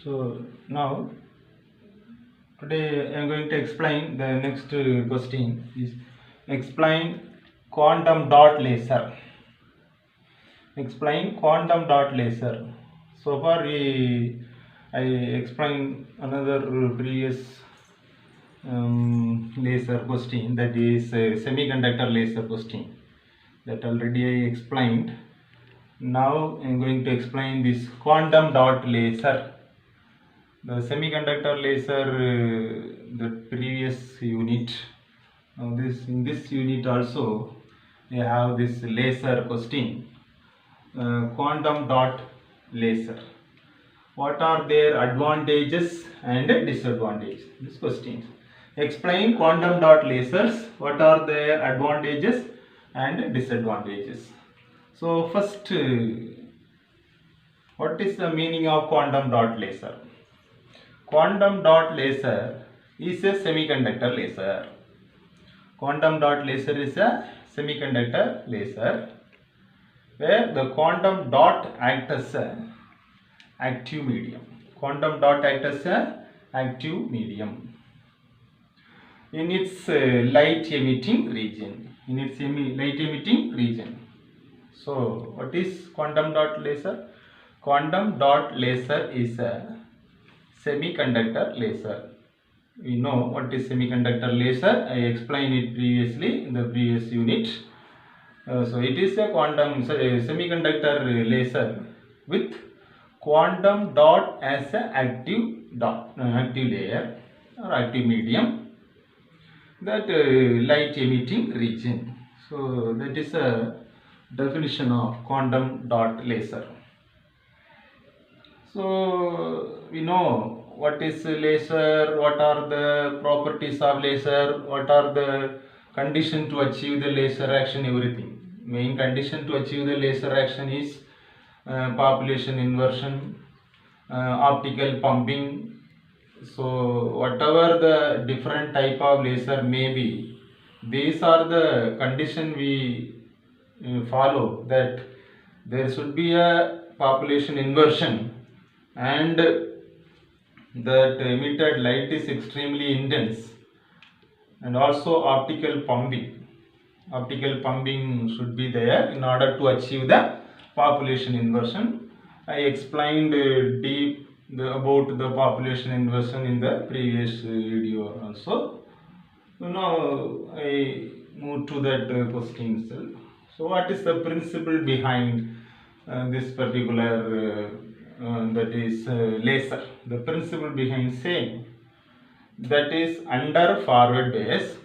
So now today I am going to explain the next question is explain quantum dot laser. Explain quantum dot laser. So far I explained another previous laser question, that is semiconductor laser question, that already I explained. Now I am going to explain this quantum dot laser. The semiconductor laser, the previous unit. Now in this unit also we have this laser question, quantum dot laser. What are their advantages and disadvantages? This question. Explain quantum dot lasers. What are their advantages and disadvantages? So first, what is the meaning of quantum dot laser? Quantum dot laser is a semiconductor laser. Quantum dot laser is a semiconductor laser where the quantum dot acts as a active medium. Quantum dot acts as a active medium in its light emitting region. So what is quantum dot laser? Quantum dot laser is a semiconductor laser. We know what is semiconductor laser. I explained it previously in the previous unit. So it is a semiconductor laser with quantum dot as an active layer or active medium, that light emitting region. So that is a definition of quantum dot laser. So we know what is laser, what are the properties of laser, what are the conditions to achieve the laser action, everything. Main condition to achieve the laser action is population inversion, optical pumping. So whatever the different type of laser may be, these are the condition we follow, that there should be a population inversion and that emitted light is extremely intense, and also optical pumping. Optical pumping should be there in order to achieve the population inversion. I explained about the population inversion in the previous video also. So now I move to that question itself. So what is the principle behind this particular that is laser? The principle behind same, that is under forward bias.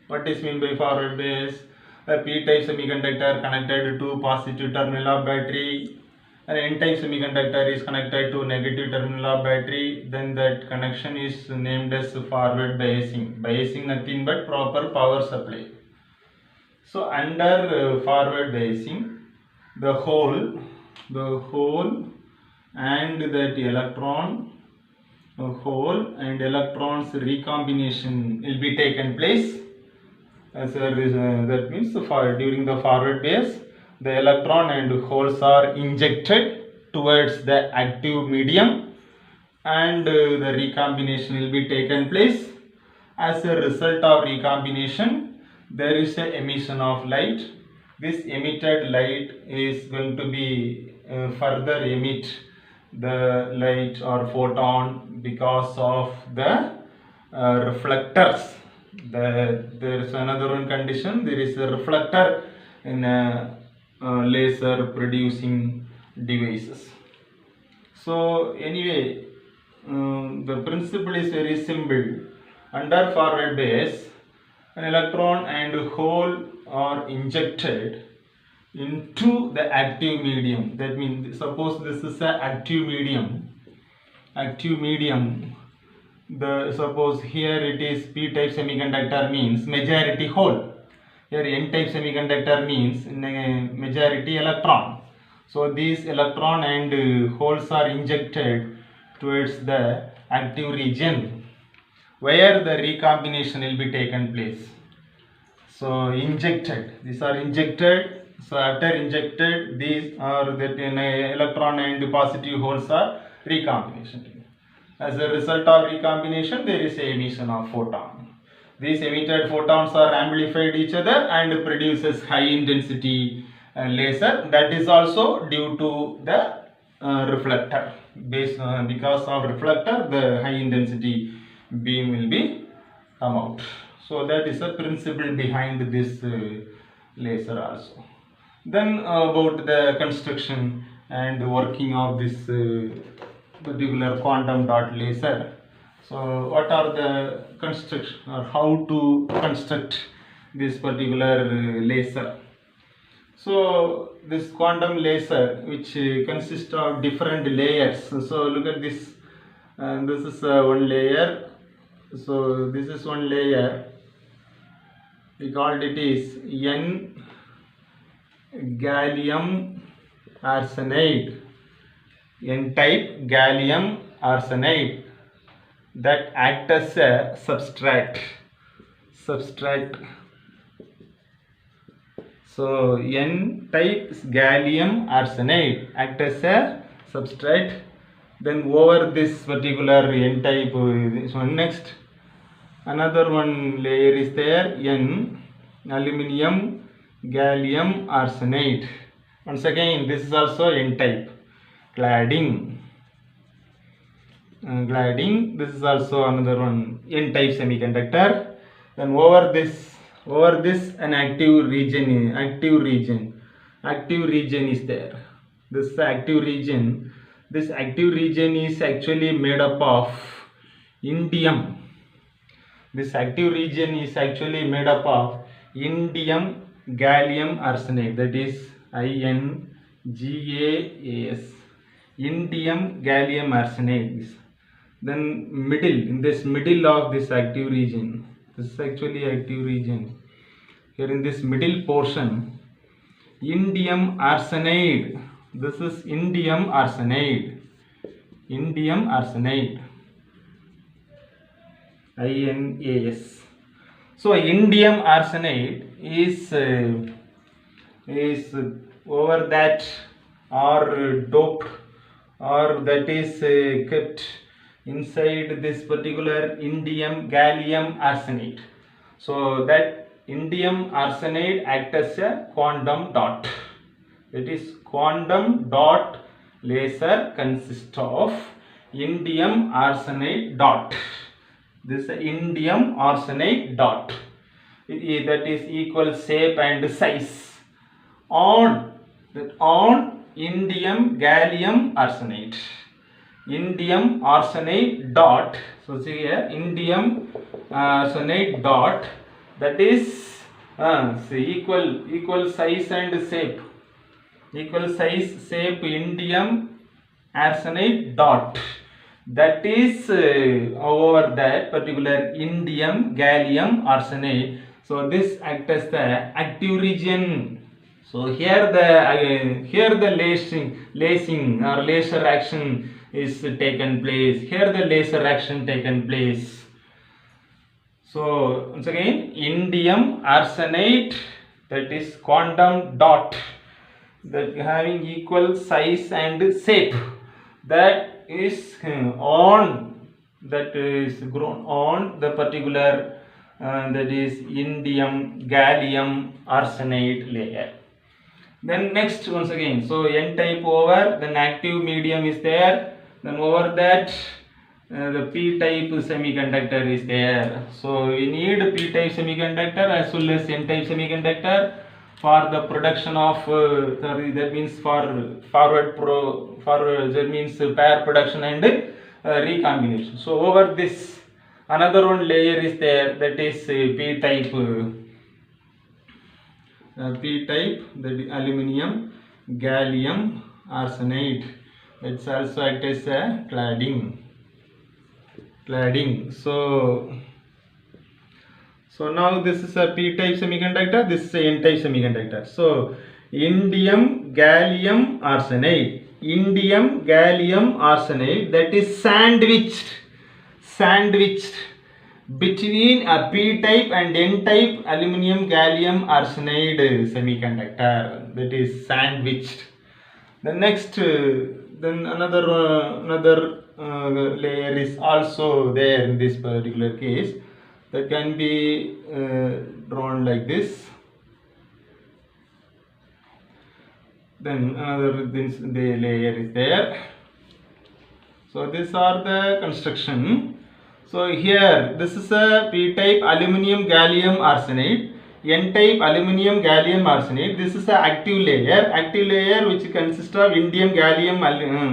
What is mean by forward bias? A p-type semiconductor connected to positive terminal of battery, an n-type semiconductor is connected to negative terminal of battery, then that connection is named as forward biasing. Biasing nothing but proper power supply. So under forward biasing, the hole and that electron, hole and electrons recombination will be taken place. That means during the forward bias, the electron and holes are injected towards the active medium, and the recombination will be taken place. As a result of recombination, there is a emission of light. This emitted light is going to be further emit the light or photon because of the reflectors. There is another one condition, there is a reflector in a laser producing devices. So anyway, the principle is very simple. Under forward bias, an electron and hole are injected into the active medium. That means suppose this is an active medium. Suppose here it is p-type semiconductor means majority hole. Here n-type semiconductor means majority electron. So these electron and holes are injected towards the active region where the recombination will be taken place. So these are injected. So after injected, these are that electron and positive holes are recombination. As a result of recombination, there is emission of photon. These emitted photons are amplified each other and produces high intensity laser. That is also due to the reflector. Because of reflector, the high intensity beam will be come out. So that is the principle behind this laser also. Then about the construction and working of this particular quantum dot laser. So what are the construction or how to construct this particular laser? So this quantum laser, which consists of different layers. So look at this. This is one layer. So this is one layer. We called it is N gallium arsenide. N-type gallium arsenide that act as a substrate. So N-type gallium arsenide act as a substrate. Then over this particular N-type, this one next, another one layer is there, N aluminium gallium arsenide. Once again, this is also N-type. Cladding. This is also another one N-type semiconductor. Then over this an active region is there. This active region. This active region is actually made up of indium. This active region is actually made up of indium gallium arsenide. That is INGAAS. Indium gallium arsenide. Then in this middle of this active region, this is actually active region. Here in this middle portion, indium arsenide. This is indium arsenide. INAS. So indium arsenide is over that or doped, or that is kept inside this particular indium gallium arsenide. So that indium arsenide acts as a quantum dot. That is quantum dot laser consists of indium arsenide dot. This indium arsenide dot. That is equal shape and size on indium gallium arsenide. Indium arsenide dot. So see here, indium arsenide dot. That is equal size and shape. Equal size shape indium arsenide dot. That is over that particular indium gallium arsenide. So this acts as the active region. So here the lacing or laser action is taken place. Here the laser action taken place. So once again, indium arsenide, that is quantum dot, that having equal size and shape, that is grown on the particular that is indium gallium arsenide layer. Then next, once again, so N-type over, then active medium is there, then over that the P-type semiconductor is there. So we need P-type semiconductor as well as N-type semiconductor for the production of that means for that means pair production and recombination. So over this another one layer is there, that is P-type. P-type, the aluminium gallium arsenide. It's also act as a cladding. So now this is a P-type semiconductor, this is a N-type semiconductor. So indium gallium arsenide, that is sandwiched between a P-type and N-type aluminium gallium arsenide semiconductor, that is sandwiched. The next, then another layer is also there in this particular case. That can be drawn like this. Then another the layer is there. So these are the construction. So here this is a p-type aluminium gallium arsenide, n-type aluminium gallium arsenide. This is a active layer which consists of indium gallium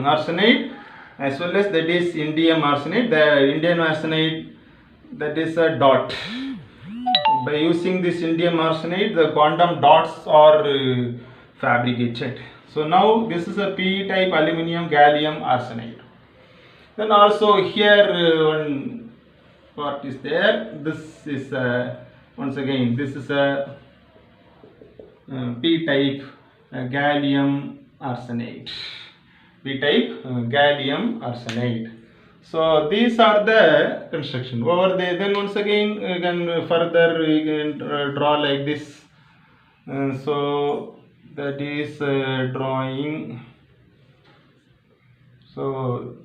arsenide as well as that is indium arsenide. The indium arsenide, that is a dot. By using this indium arsenide, the quantum dots are fabricated. So now this is a p-type aluminium gallium arsenide. Then also here one part is there. This is once again this is a p-type gallium arsenide. P-type gallium arsenide. So these are the construction over there. Then once again you can further you can draw like this. So that is drawing. So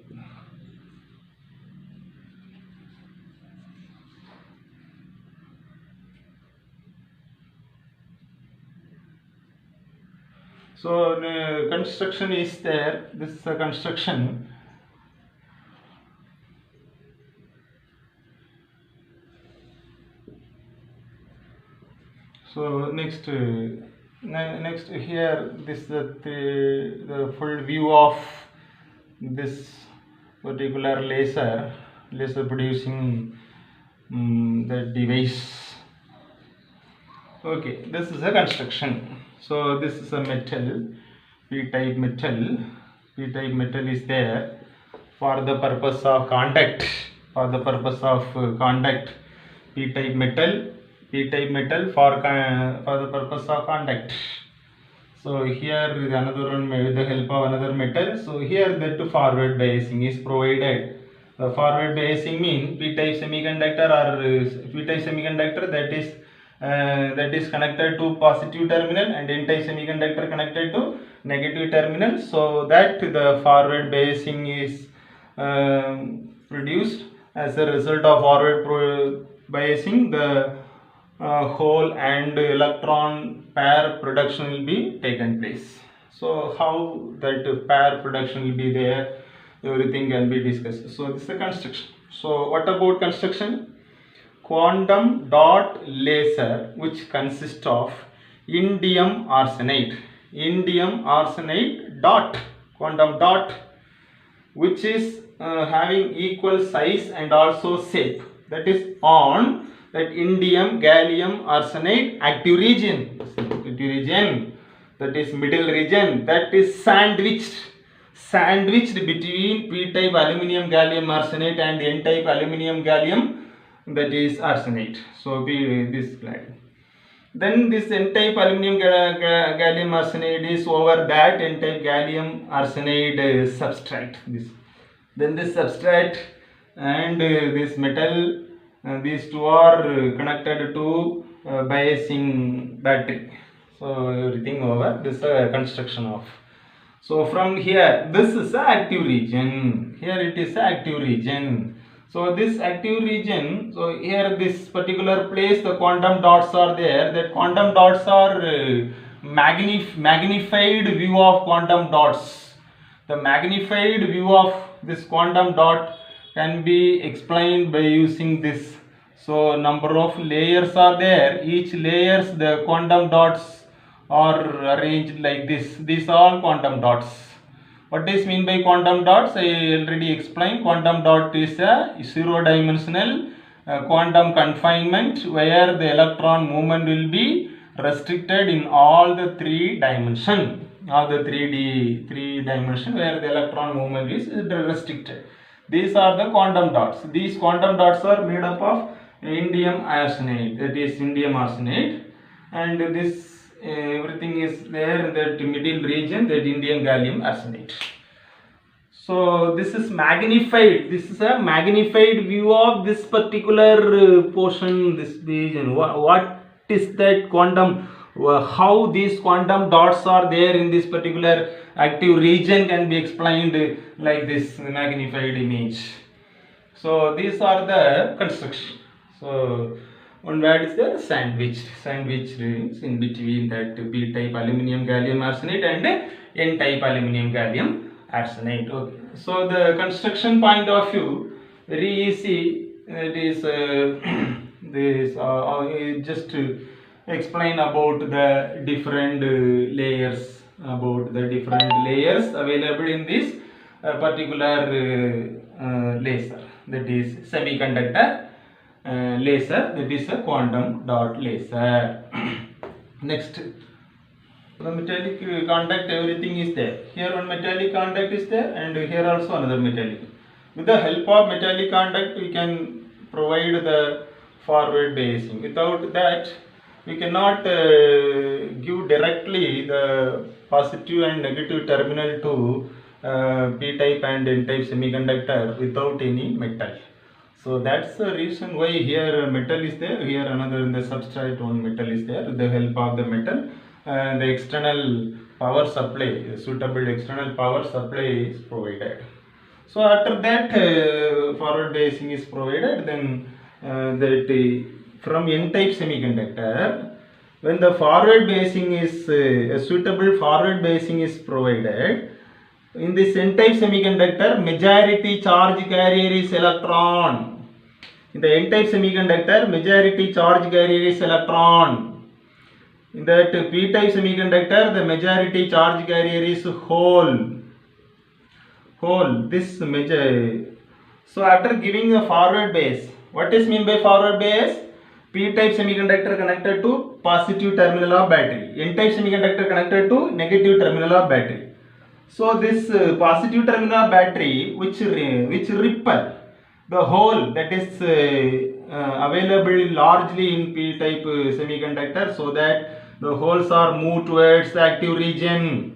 the construction is there. This is a construction. So next here this is the full view of this particular laser producing the device. Okay, this is a construction. So this is a metal, p-type metal. P-type metal is there for the purpose of conduct. P-type metal for the purpose of conduct. So here another one with the help of another metal. So here that forward biasing is provided. The forward biasing means p-type semiconductor or p-type semiconductor that is connected to positive terminal and n-type semiconductor connected to negative terminal. So that the forward biasing is produced. As a result of forward biasing, the hole and electron pair production will be taken place. So how that pair production will be there, everything can be discussed. So this is the construction. So what about construction? Quantum dot laser which consists of indium arsenide dot, quantum dot, which is having equal size and also shape, that is on that indium gallium arsenide active region, that is middle region, that is sandwiched between p-type aluminium gallium arsenide and n-type aluminium gallium, that is arsenide. So this slide. Then this n-type aluminium gallium arsenide is over that n-type gallium arsenide substrate. Then this substrate and this metal, these two are connected to biasing battery. So everything over. This is a construction of. So from here, this is the active region. Here it is the active region. So this active region, so here this particular place the quantum dots are there. That quantum dots are magnified view of quantum dots. The magnified view of this quantum dot can be explained by using this. So number of layers are there. Each layers the quantum dots are arranged like this. These are all quantum dots. What is mean by quantum dots? I already explained. Quantum dot is a zero-dimensional quantum confinement where the electron movement will be restricted in all the three dimension, where the electron movement is restricted. These are the quantum dots. These quantum dots are made up of indium arsenide, that is indium arsenide, and this everything is there in that middle region, that indium gallium arsenide. So this is magnified. This is a magnified view of this particular portion, this region. What is that quantum? How these quantum dots are there in this particular active region can be explained like this magnified image. So these are the construction. So one word is there, sandwiched is in between that P type aluminium gallium arsenide and N type aluminium gallium arsenide. Okay. So the construction point of view, very easy. It is this just to explain about the different layers, available in this particular laser, that is semiconductor laser, that is a quantum dot laser. Next, the metallic contact, everything is there. Here one metallic contact is there, and here also another metallic. With the help of metallic contact, we can provide the forward biasing. Without that, we cannot give directly the positive and negative terminal to P type and N type semiconductor without any metal. So that's the reason why here metal is there, here another in the substrate one metal is there. With the help of the metal, the external power supply, suitable external power supply is provided. So after that forward biasing is provided, then that from N type semiconductor, when the forward biasing is a suitable forward biasing is provided, in this N type semiconductor, majority charge carrier is electron. In the N type semiconductor, majority charge carrier is electron. In that P type semiconductor, the majority charge carrier is hole. This major. So after giving a forward bias, what is mean by forward bias? P type semiconductor connected to positive terminal of battery, N type semiconductor connected to negative terminal of battery. So this positive terminal of battery which repel the hole that is available largely in P type semiconductor, so that the holes are moved towards the active region.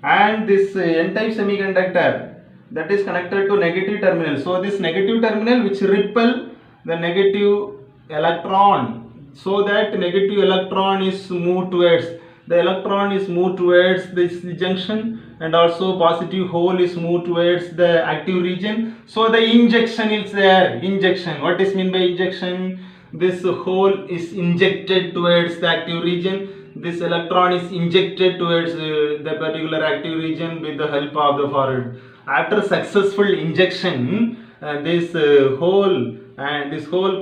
And this N type semiconductor that is connected to negative terminal, so this negative terminal which repel the negative electron, so that negative electron is moved towards, the electron is moved towards this junction, and also positive hole is moved towards the active region. So the injection is there. Injection, what is mean by injection? This hole is injected towards the active region, this electron is injected towards the particular active region with the help of the forward. After successful injection, this hole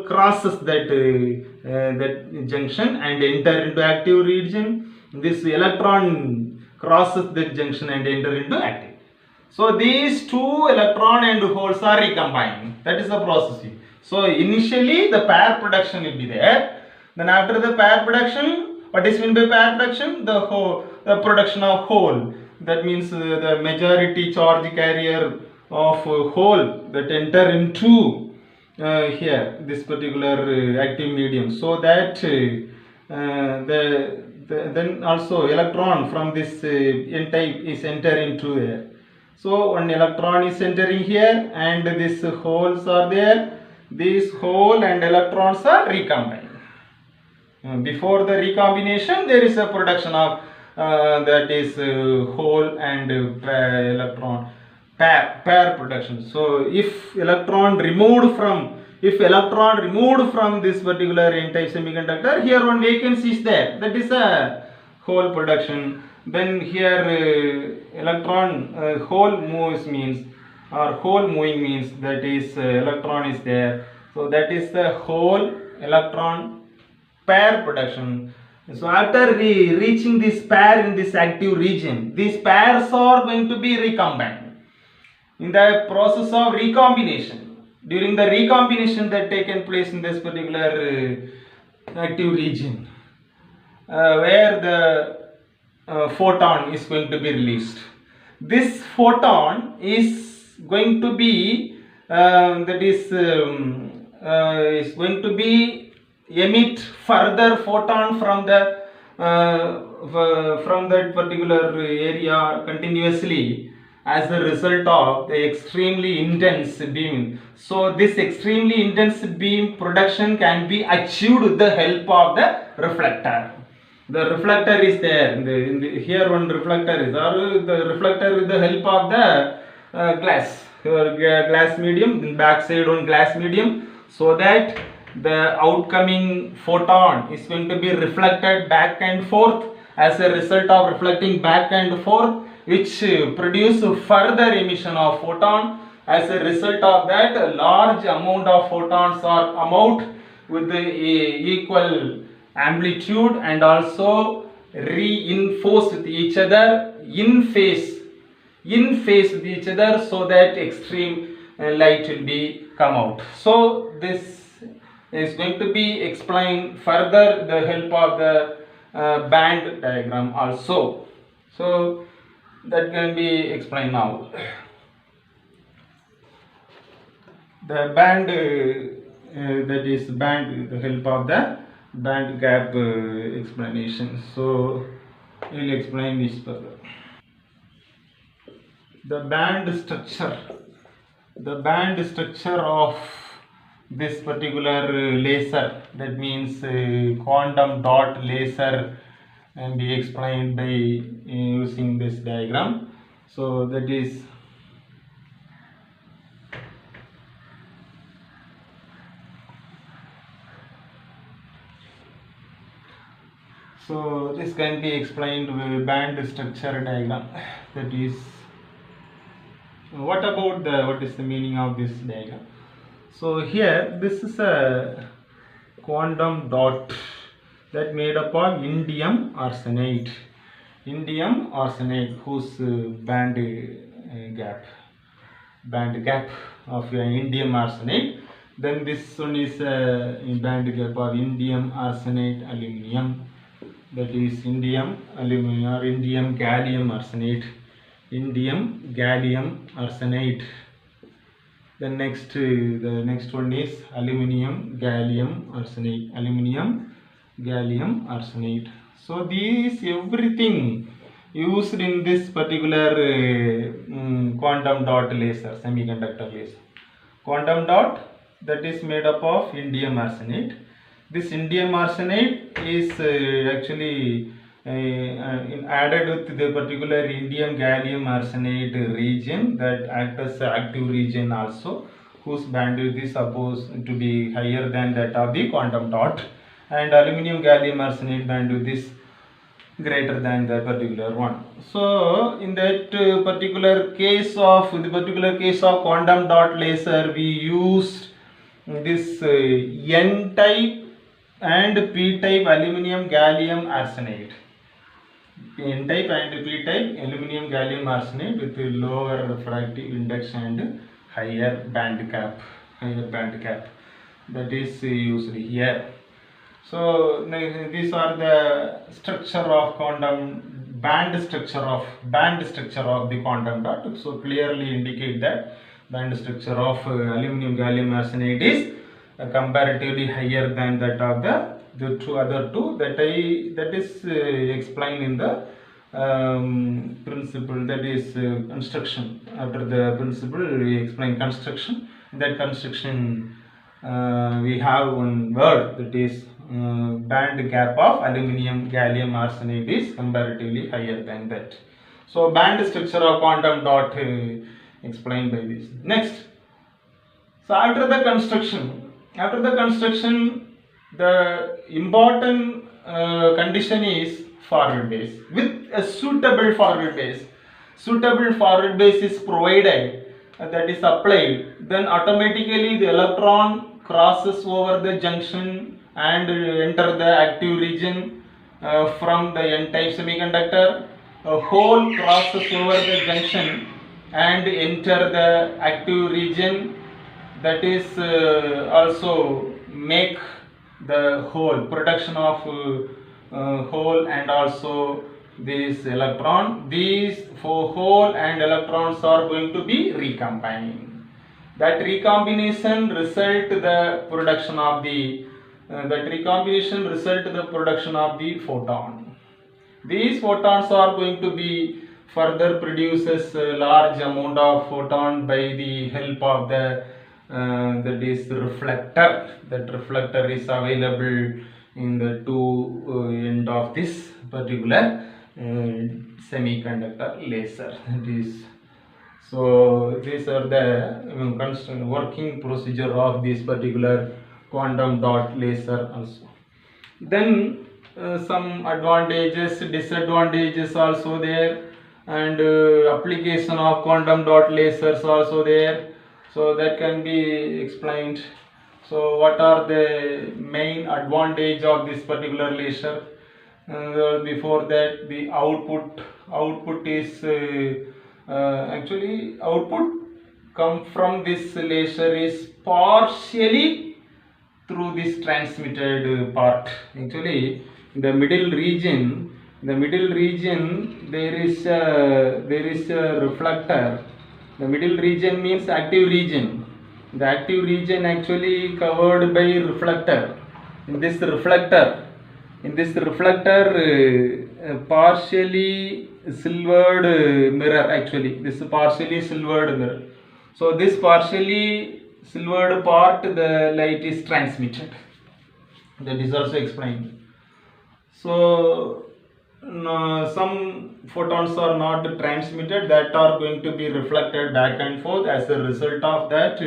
crosses that junction and enter into active region. This electron crosses that junction and enter into active. So these two electron and holes are recombined. That is the process. So initially the pair production will be there. Then after the pair production, what is meant by pair production? The production of hole. That means the majority charge carrier of hole that enter into here this particular active medium. So that then also electron from this N type is enter into there. So one electron is entering here and these holes are there. These hole and electrons are recombined. Before the recombination, there is a production of that is hole and electron pair production. So if electron removed from this particular N type semiconductor, here one vacancy is there, that is a hole production. Then here electron hole moves means, or hole moving means, that is electron is there, so that is the hole electron pair production. So after reaching this pair in this active region, these pairs are going to be recombined in the process of recombination. During the recombination that taken place in this particular active region, where the photon is going to be released. This photon is going to be is going to be emit further photon from the from that particular area continuously as a result of the extremely intense beam. So this extremely intense beam production can be achieved with the help of the reflector. The reflector is there. Here one reflector is, or the reflector with the help of the glass, glass medium, in back side on glass medium, so that the outcoming photon is going to be reflected back and forth. As a result of reflecting back and forth, which produce further emission of photon. As a result of that, a large amount of photons are come out with the equal amplitude and also reinforced with each other in phase with each other, so that extreme light will be come out. So this is going to be explained further the help of the band diagram also. So that can be explained now. The band that is band, the help of the band gap explanation. So we will explain this further. The band structure of this particular laser, that means quantum dot laser, and be explained by using this diagram. So that is this can be explained with band structure diagram. That is, what is the meaning of this diagram? So here this is a quantum dot that made up of indium arsenide whose band gap of indium arsenide. Then this one is a band gap of indium arsenide aluminum, that is indium aluminum or indium gallium arsenide. The next one is aluminum gallium arsenide. So these everything used in this particular quantum dot laser, semiconductor laser. Quantum dot, that is made up of indium arsenide. This indium arsenide is actually added with the particular indium gallium arsenide region that acts as active region also, whose bandwidth is supposed to be higher than that of the quantum dot, and aluminum gallium arsenide bandwidth is greater than the particular one. So in that particular case of quantum dot laser, we used this N type and P type aluminum gallium arsenide. N type and P type aluminum gallium arsenide with lower refractive index and higher band gap. That is used here. So these are the structure of band structure of the quantum dot. So clearly indicate that band structure of aluminum gallium arsenide is comparatively higher than that of the other two, that is explained in the principle, that is construction. After the principle we explain construction. In that construction we have one word, that is band gap of aluminum gallium arsenide is comparatively higher than that. So band structure of quantum dot explained by this. Next, so after the construction, the important condition is forward base. With a suitable forward base is provided, that is applied, then automatically the electron crosses over the junction and enter the active region from the N-type semiconductor. A hole crosses over the junction and enter the active region, that is also make the hole, production of hole and also this electron. These hole and electrons are going to be recombined. That recombination result the production of the photon. These photons are going to be further produces a large amount of photon by the help of the that is reflector. That reflector is available in the two end of this particular semiconductor laser. That is, so these are the working procedure of this particular quantum dot laser also. Then some advantages, disadvantages also there, and application of quantum dot lasers also there, so that can be explained. So what are the main advantage of this particular laser? Before that, the output is actually output come from this laser is partially through this transmitted part. Actually, the middle region, there is a reflector. The middle region means active region. The active region actually covered by reflector. In this reflector, partially silvered mirror. Actually, this partially silvered mirror. So this partially silvered part, the light is transmitted. That is also explained. So some photons are not transmitted, that are going to be reflected back and forth. As a result of that,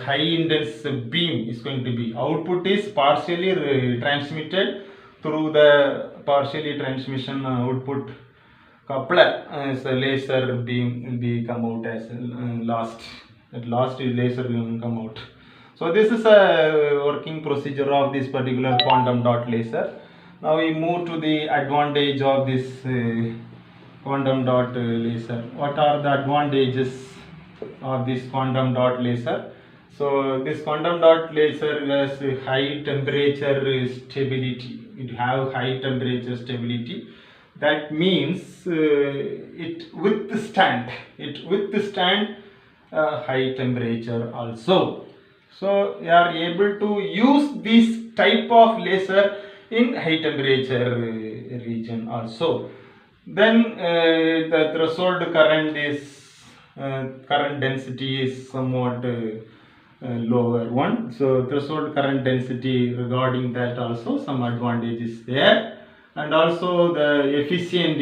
high intense beam is going to be, output is partially transmitted through the partially transmission output coupler, as a laser beam will be come out as last laser will come out. So this is a working procedure of this particular quantum dot laser. Now we move to the advantage of this quantum dot laser. What are the advantages of this quantum dot laser? So this quantum dot laser has high temperature stability. It have high temperature stability. That means it withstand high temperature also. So we are able to use this type of laser in high temperature region also. Then the threshold current is current density is somewhat lower one. So threshold current density, regarding that also some advantages there. And also the efficient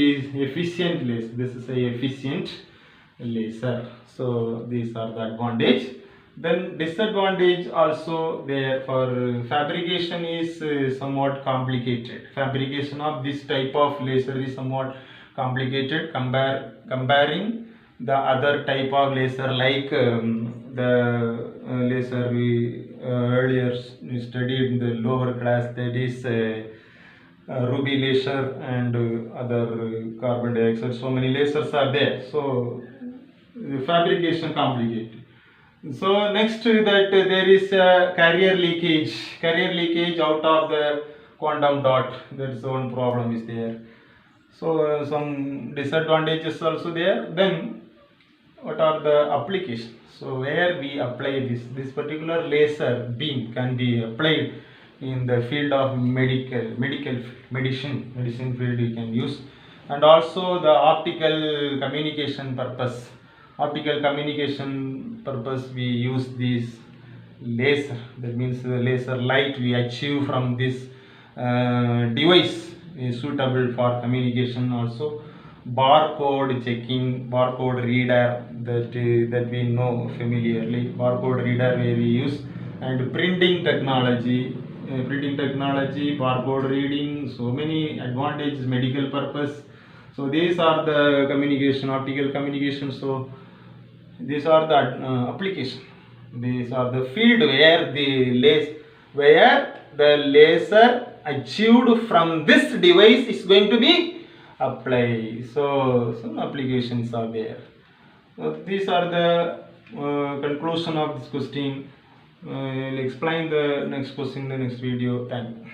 laser. This is a efficient laser. So these are the advantage. Then disadvantage also there, for fabrication is somewhat complicated. Fabrication of this type of laser is somewhat complicated comparing the other type of laser, like the laser we earlier studied in the lower class, that is ruby laser and other carbon dioxide. So many lasers are there. So fabrication complicated. So next that there is a carrier leakage out of the quantum dot. That's one problem is there. So some disadvantages also there. Then what are the applications? So where we apply this particular laser beam can be applied in the field of medicine field we can use, and also the optical communication purpose. We use this laser. That means the laser light we achieve from this device is suitable for communication also. Barcode checking, barcode reader, that we know familiarly, barcode reader where we use, and printing technology, barcode reading, so many advantages, medical purpose. So these are the communication, optical communication. So these are the application. These are the field where the laser achieved from this device is going to be applied. So some applications are there. So these are the conclusion of this question. I'll explain the next question in the next video. Thank you.